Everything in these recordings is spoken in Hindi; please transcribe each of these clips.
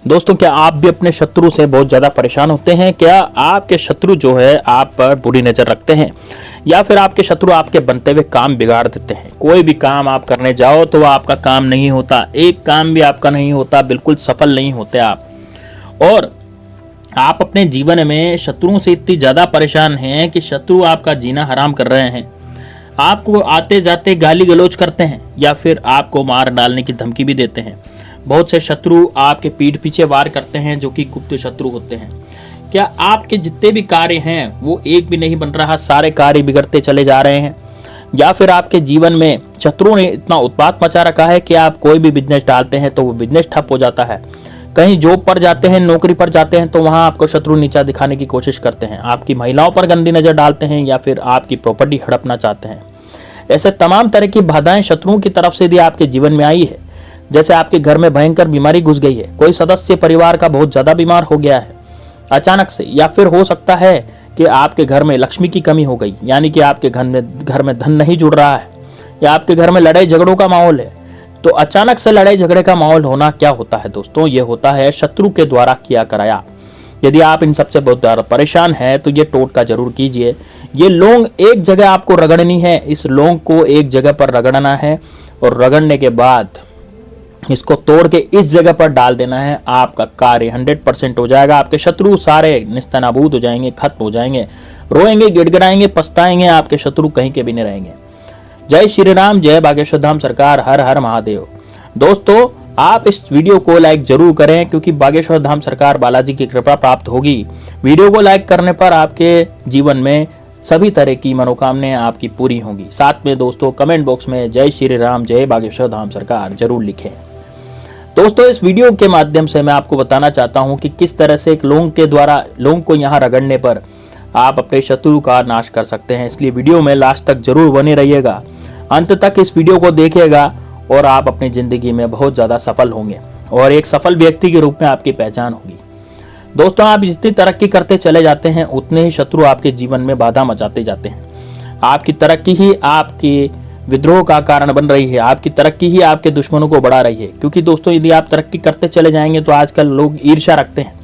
दोस्तों, क्या आप भी अपने शत्रु से बहुत ज़्यादा परेशान होते हैं? क्या आपके शत्रु जो है आप पर बुरी नज़र रखते हैं, या फिर आपके शत्रु आपके बनते हुए काम बिगाड़ देते हैं? कोई भी काम आप करने जाओ तो वह आपका काम नहीं होता, एक काम भी आपका नहीं होता, बिल्कुल सफल नहीं होते आप। और आप अपने जीवन में शत्रुओं से इतनी ज़्यादा परेशान हैं कि शत्रु आपका जीना हराम कर रहे हैं। आपको आते जाते गाली गलौज करते हैं या फिर आपको मार डालने की धमकी भी देते हैं। बहुत से शत्रु आपके पीठ पीछे वार करते हैं जो कि गुप्त शत्रु होते हैं। क्या आपके जितने भी कार्य हैं वो एक भी नहीं बन रहा, सारे कार्य बिगड़ते चले जा रहे हैं? या फिर आपके जीवन में शत्रुओं ने इतना उत्पात मचा रखा है कि आप कोई भी बिजनेस डालते हैं तो वो बिजनेस ठप हो जाता है। कहीं जॉब पर जाते हैं, नौकरी पर जाते हैं तो वहां आपको शत्रु नीचा दिखाने की कोशिश करते हैं, आपकी महिलाओं पर गंदी नजर डालते हैं या फिर आपकी प्रॉपर्टी हड़पना चाहते हैं। ऐसे तमाम तरह की बाधाएं शत्रुओं की तरफ से यदि आपके जीवन में आई है, जैसे आपके घर में भयंकर बीमारी घुस गई है, कोई सदस्य परिवार का बहुत ज्यादा बीमार हो गया है अचानक से, या फिर हो सकता है कि आपके घर में लक्ष्मी की कमी हो गई, यानी कि आपके घर में धन नहीं जुड़ रहा है, या आपके घर में लड़ाई झगड़ों का माहौल है। तो अचानक से लड़ाई झगड़े का माहौल होना क्या होता है दोस्तों? ये होता है शत्रु के द्वारा किया कराया। यदि आप इन सबसे बहुत ज्यादा परेशान हैं तो ये टोटका जरूर कीजिए। ये लौंग एक जगह आपको रगड़नी है, इस लौंग को एक जगह पर रगड़ना है और रगड़ने के बाद इसको तोड़ के इस जगह पर डाल देना है। आपका कार्य 100% हो जाएगा। आपके शत्रु सारे निस्तनाबूद हो जाएंगे, खत्म हो जाएंगे, रोएंगे, गिड़गिड़ाएंगे, पछताएंगे, आपके शत्रु कहीं के भी नहीं रहेंगे। जय श्री राम, जय बागेश्वर धाम सरकार, हर हर महादेव। दोस्तों, आप इस वीडियो को लाइक जरूर करें क्योंकि बागेश्वर धाम सरकार बालाजी की कृपा प्राप्त होगी। वीडियो को लाइक करने पर आपके जीवन में सभी तरह की मनोकामनाएं आपकी पूरी होंगी। साथ में दोस्तों कमेंट बॉक्स में जय श्री राम, जय बागेश्वर धाम सरकार जरूर लिखें। दोस्तों, इस वीडियो के माध्यम से मैं आपको बताना चाहता हूं कि किस तरह से एक लौंग के द्वारा लौंग को यहां रगड़ने पर आप अपने शत्रु का नाश कर सकते हैं। इसलिए वीडियो में लास्ट तक जरूर बने रहिएगा, अंत तक इस वीडियो को देखिएगा और आप अपनी जिंदगी में बहुत ज्यादा सफल होंगे और एक सफल व्यक्ति के रूप में आपकी पहचान होगी। दोस्तों, आप जितनी तरक्की करते चले जाते हैं उतने ही शत्रु आपके जीवन में बाधा मचाते जाते हैं। आपकी तरक्की ही आपकी विद्रोह का कारण बन रही है, आपकी तरक्की ही आपके दुश्मनों को बढ़ा रही है। क्योंकि दोस्तों, यदि आप तरक्की करते चले जाएंगे तो आजकल लोग ईर्ष्या रखते हैं।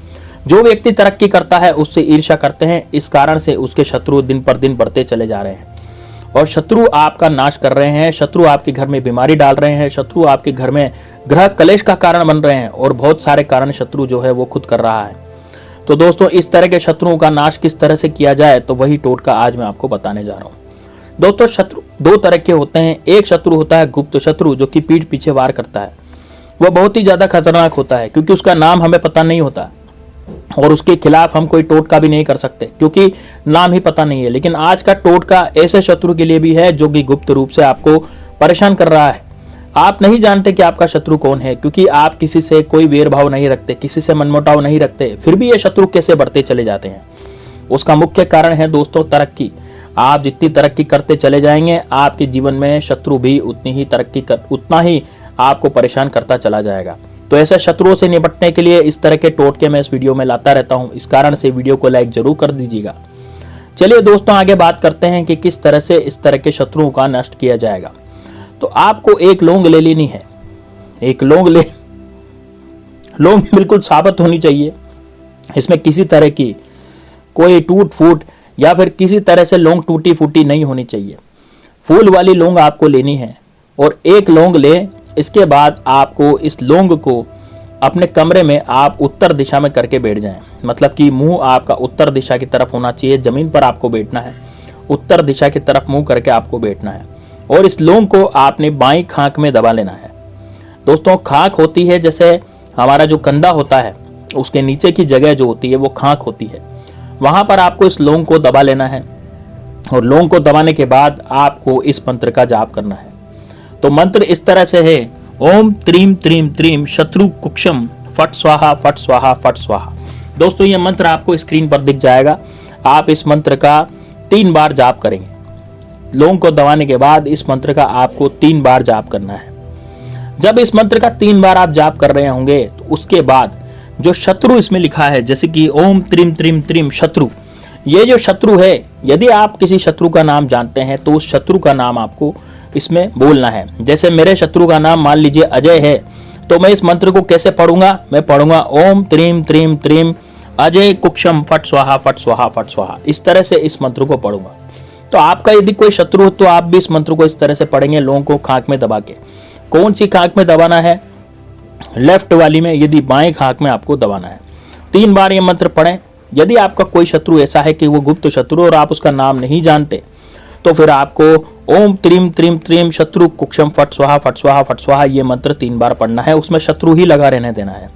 जो व्यक्ति तरक्की करता है उससे ईर्ष्या करते हैं, इस कारण से उसके शत्रु दिन पर दिन बढ़ते चले जा रहे हैं और शत्रु आपका नाश कर रहे हैं। शत्रु आपके घर में बीमारी डाल रहे हैं, शत्रु आपके घर में ग्रह कलेश का कारण बन रहे हैं और बहुत सारे कारण शत्रु जो है वो खुद कर रहा है। तो दोस्तों, इस तरह के शत्रुओं का नाश किस तरह से किया जाए तो वही टोटका आज मैं आपको बताने जा रहा हूँ। दोस्तों, शत्रु दो तरह के होते हैं। एक शत्रु होता है गुप्त शत्रु, जो कि पीठ पीछे वार करता है। वह बहुत ही ज्यादा खतरनाक होता है क्योंकि उसका नाम हमें पता नहीं होता और उसके खिलाफ हम कोई टोटका भी नहीं कर सकते क्योंकि नाम ही पता नहीं है। लेकिन आज का टोटका ऐसे शत्रु के लिए भी है जो कि गुप्त रूप से आपको परेशान कर रहा है। आप नहीं जानते कि आपका शत्रु कौन है क्योंकि आप किसी से कोई वेरभाव नहीं रखते, किसी से मनमुटाव नहीं रखते, फिर भी ये शत्रु कैसे बढ़ते चले जाते हैं। उसका मुख्य कारण है दोस्तों तरक्की। आप जितनी तरक्की करते चले जाएंगे आपके जीवन में शत्रु भी उतना ही आपको परेशान करता चला जाएगा। तो ऐसे शत्रुओं से निपटने के लिए इस तरह के टोटके मैं इस वीडियो में लाता रहता हूं, इस कारण से वीडियो को लाइक जरूर कर दीजिएगा। चलिए दोस्तों, आगे बात करते हैं कि किस तरह से इस तरह के शत्रुओं का नष्ट किया जाएगा। तो आपको एक लौंग ले लेनी है। एक लौंग बिल्कुल साबुत होनी चाहिए, इसमें किसी तरह की कोई टूट फूट या फिर किसी तरह से लौंग टूटी फूटी नहीं होनी चाहिए। फूल वाली लौंग आपको लेनी है और एक लौंग ले। इसके बाद आपको इस लौंग को अपने कमरे में आप उत्तर दिशा में करके बैठ जाएं, मतलब कि मुंह आपका उत्तर दिशा की तरफ होना चाहिए। जमीन पर आपको बैठना है, उत्तर दिशा की तरफ मुंह करके आपको बैठना है और इस लौंग को आपने बाईं खांक में दबा लेना है। दोस्तों, खांक होती है जैसे हमारा जो कंधा होता है उसके नीचे की जगह जो होती है वो खांक होती है, वहां पर आपको इस लौंग को दबा लेना है और लौंग को दबाने के बाद आपको इस मंत्र का जाप करना है। तो मंत्र इस तरह से है, ओम त्रीम त्रीम त्रीम शत्रु कुक्षम फट स्वाहा फट स्वाहा फट स्वाहा। दोस्तों, यह मंत्र आपको स्क्रीन पर दिख जाएगा। आप इस मंत्र का 3 बार जाप करेंगे। लौंग को दबाने के बाद इस मंत्र का आपको 3 बार जाप करना है। जब इस मंत्र का 3 बार आप जाप कर रहे होंगे तो उसके बाद जो शत्रु इसमें लिखा है, जैसे कि ओम त्रीम त्रीम त्रीम शत्रु, ये जो शत्रु है, यदि आप किसी शत्रु का नाम जानते हैं तो उस शत्रु का नाम आपको इसमें बोलना है। जैसे मेरे शत्रु का नाम मान लीजिए अजय है, तो मैं इस मंत्र को कैसे पढ़ूंगा? मैं पढ़ूंगा ओम त्रीम त्रीम त्रीम अजय कुक्षम फट स्वाहा फट स्वाहा फट स्वाहा। इस तरह से इस मंत्र को पढ़ूंगा। तो आपका यदि कोई शत्रु हो तो आप भी इस मंत्र को इस तरह से पढ़ेंगे, लोगों को खांक में दबा के। कौन सी खांक में दबाना है? लेफ्ट वाली में, यदि बाएं खांक में आपको दबाना है। 3 बार ये मंत्र पढ़ें। यदि आपका कोई शत्रु ऐसा है कि वो गुप्त शत्रु और आप उसका नाम नहीं जानते, तो फिर आपको ओम त्रीम त्रीम त्रीम शत्रु कुक्षम फट स्वाहा फट स्वाहा फट स्वाहा ये मंत्र 3 बार पढ़ना है। उसमें शत्रु ही लगा रहने देना है,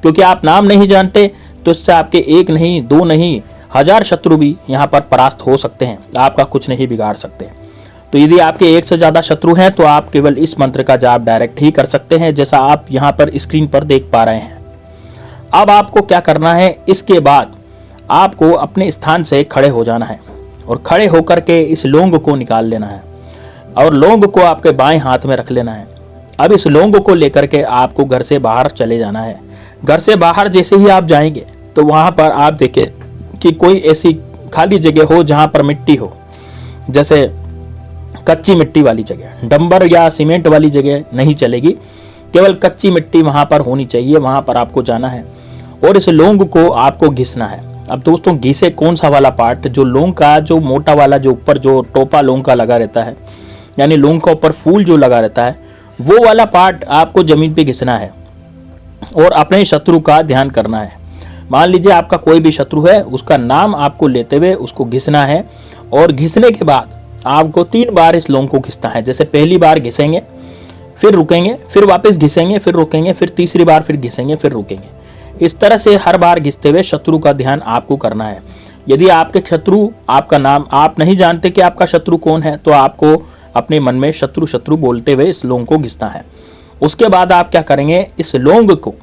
क्योंकि आप नाम नहीं जानते तो इससे आपके 1 नहीं 2 नहीं 1000 शत्रु भी यहाँ पर परास्त हो सकते हैं, आपका कुछ नहीं बिगाड़ सकते। तो यदि आपके 1 से ज्यादा शत्रु हैं तो आप केवल इस मंत्र का जाप डायरेक्ट ही कर सकते हैं, जैसा आप यहाँ पर स्क्रीन पर देख पा रहे हैं। अब आपको क्या करना है? इसके बाद आपको अपने स्थान से खड़े हो जाना है और खड़े होकर के इस लौंग को निकाल लेना है और लौंग को आपके बाएं हाथ में रख लेना है। अब इस लौंग को लेकर के आपको घर से बाहर चले जाना है। घर से बाहर जैसे ही आप जाएंगे तो वहां पर आप देखें कि कोई ऐसी खाली जगह हो जहां पर मिट्टी हो, जैसे कच्ची मिट्टी वाली जगह, डंबर या सीमेंट वाली जगह नहीं चलेगी, केवल कच्ची मिट्टी वहां पर होनी चाहिए। वहां पर आपको जाना है और इस लौंग को आपको घिसना है। अब दोस्तों, घिसे कौन सा वाला पार्ट? जो लौंग का जो मोटा वाला, जो ऊपर जो टोपा लौंग का लगा रहता है, यानी लौंग का ऊपर फूल जो लगा रहता है, वो वाला पार्ट आपको जमीन पे घिसना है और अपने शत्रु का ध्यान करना है। मान लीजिए आपका कोई भी शत्रु है, उसका नाम आपको लेते हुए उसको घिसना है और घिसने के बाद आपको 3 बार इस लौंग को घिसना है। जैसे पहली बार घिसेंगे, फिर रुकेंगे, फिर वापस घिसेंगे, फिर रुकेंगे, फिर तीसरी बार फिर घिसेंगे, फिर रुकेंगे। इस तरह से हर बार घिसते हुए शत्रु का ध्यान आपको करना है। यदि आपके शत्रु, आपका नाम आप नहीं जानते कि आपका शत्रु कौन है, तो आपको अपने मन में शत्रु शत्रु बोलते हुए इस लौंग को घिसना है। उसके बाद आप क्या करेंगे? इस लौंग को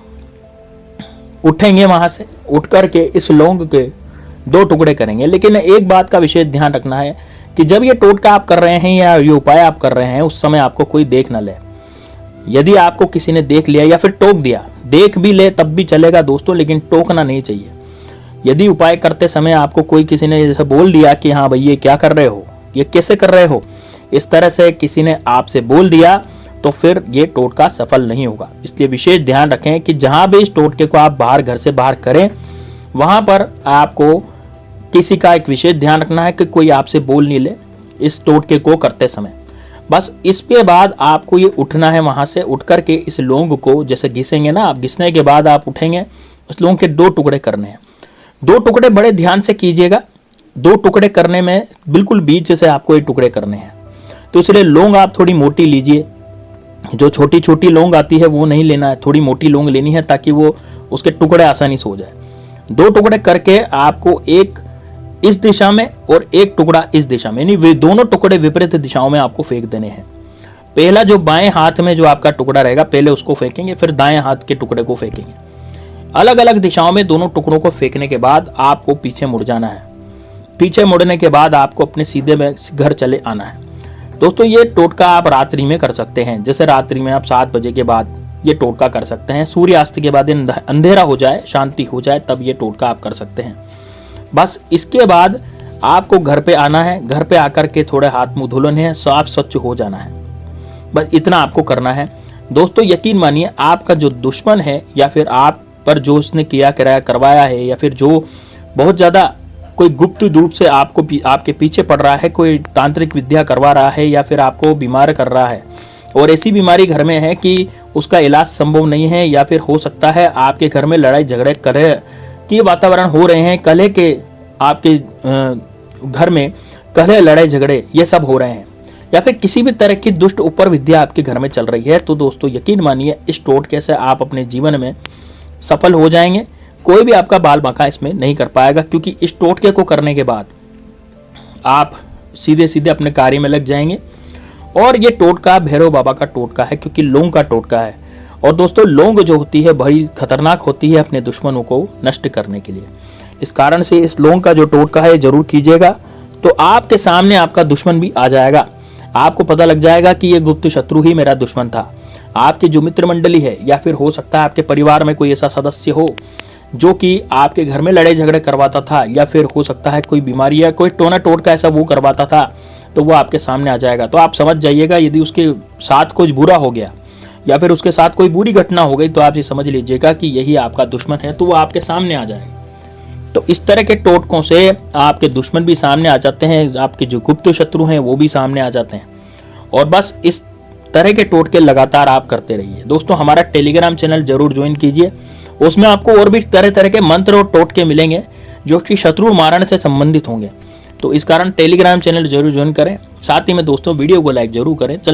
उठेंगे, वहां से उठ करके इस लौंग के 2 टुकड़े करेंगे। लेकिन एक बात का विशेष ध्यान रखना है कि जब ये टोटका आप कर रहे हैं या ये उपाय आप कर रहे हैं, उस समय आपको कोई देख न ले। यदि आपको किसी ने देख लिया या फिर टोक दिया, देख भी ले तब भी चलेगा दोस्तों, लेकिन टोकना नहीं चाहिए। यदि उपाय करते समय आपको कोई किसी ने जैसे बोल दिया कि हाँ भाई ये क्या कर रहे हो, ये कैसे कर रहे हो, इस तरह से किसी ने आपसे बोल दिया, तो फिर ये टोटका सफल नहीं होगा। इसलिए विशेष ध्यान रखें कि जहां भी इस टोटके को आप बाहर, घर से बाहर करें, वहां पर आपको किसी का एक विशेष ध्यान रखना है कि कोई आपसे बोल नहीं ले इस टोटके को करते समय। बस इसके बाद आपको ये उठना है, वहां से उठ करके इस लौंग को जैसे घिसेंगे ना आप, घिसने के बाद आप उठेंगे, उस लौंग के 2 टुकड़े करने हैं। 2 टुकड़े बड़े ध्यान से कीजिएगा। 2 टुकड़े करने में बिल्कुल बीच से आपको ये टुकड़े करने हैं। तो इसलिए लौंग आप थोड़ी मोटी लीजिए, जो छोटी छोटी लौंग आती है वो नहीं लेना है, थोड़ी मोटी लौंग लेनी है ताकि वो उसके टुकड़े आसानी से हो जाए। 2 टुकड़े करके आपको एक इस दिशा में और एक टुकड़ा इस दिशा में, यानी वे दोनों टुकड़े विपरीत दिशाओं में आपको फेंक देने हैं। पहला जो बाएं हाथ में जो आपका टुकड़ा रहेगा, पहले उसको फेंकेंगे, फिर दाएं हाथ के टुकड़े को फेंकेंगे। अलग अलग दिशाओं में दोनों टुकड़ों को फेंकने के बाद आपको पीछे मुड़ जाना है। पीछे मुड़ने के बाद आपको अपने सीधे में घर चले आना है। दोस्तों, ये टोटका आप रात्रि में कर सकते हैं। जैसे रात्रि में आप 7 बजे के बाद ये टोटका कर सकते हैं। सूर्यास्त के बाद अंधेरा हो जाए, शांति हो जाए, तब ये टोटका आप कर सकते हैं। बस इसके बाद आपको घर पे आना है। घर पे आकर के थोड़े हाथ मुंह धुलने हैं, साफ स्वच्छ हो जाना है। बस इतना आपको करना है। दोस्तों, यकीन मानिए, आपका जो दुश्मन है या फिर आप पर जो उसने किया कराया करवाया है, या फिर जो बहुत ज़्यादा कोई गुप्त रूप से आपके पीछे पड़ रहा है, कोई तांत्रिक विद्या करवा रहा है या फिर आपको बीमार कर रहा है, और ऐसी बीमारी घर में है कि उसका इलाज संभव नहीं है, या फिर हो सकता है आपके घर में लड़ाई झगड़े कलह के वातावरण हो रहे हैं, कलह के आपके घर में कलह लड़ाई झगड़े ये सब हो रहे हैं, या फिर किसी भी तरह की दुष्ट ऊपर विद्या आपके घर में चल रही है, तो दोस्तों यकीन मानिए इस टोटके से आप अपने जीवन में सफल हो जाएंगे। कोई भी आपका बाल बांका इसमें नहीं कर पाएगा, क्योंकि इस टोटके को करने के बाद आप सीधे सीधे अपने कार्य में लग जाएंगे। और ये टोटका भैरव बाबा का टोटका है, क्योंकि लौंग का टोटका है। और दोस्तों, लौंग जो होती है बड़ी खतरनाक होती है अपने दुश्मनों को नष्ट करने के लिए। इस कारण से इस लौंग का जो टोटका है जरूर कीजिएगा, तो आपके सामने आपका दुश्मन भी आ जाएगा। आपको पता लग जाएगा कि ये गुप्त शत्रु ही मेरा दुश्मन था। आपकी जो मित्र मंडली है, या फिर हो सकता है आपके परिवार में कोई ऐसा सदस्य हो जो कि आपके घर में लड़ाई झगड़े करवाता था, या फिर हो सकता है कोई बीमारी या कोई टोना टोटका ऐसा वो करवाता था, तो वो आपके सामने आ जाएगा। तो आप समझ जाइएगा, यदि उसके साथ कुछ बुरा हो गया या फिर उसके साथ कोई बुरी घटना हो गई, तो आप ये समझ लीजिएगा कि यही आपका दुश्मन है, तो वो आपके सामने आ जाएगा। तो इस तरह के टोटकों से आपके दुश्मन भी सामने आ जाते हैं, आपके जो गुप्त शत्रु हैं वो भी सामने आ जाते हैं। और बस इस तरह के टोटके लगातार आप करते रहिए। दोस्तों, हमारा टेलीग्राम चैनल जरूर ज्वाइन कीजिए, उसमें आपको और भी तरह तरह के मंत्र और टोटके मिलेंगे जो कि शत्रु मारण से संबंधित होंगे। तो इस कारण टेलीग्राम चैनल जरूर ज्वाइन करें। साथ ही में दोस्तों वीडियो को लाइक जरूर करें।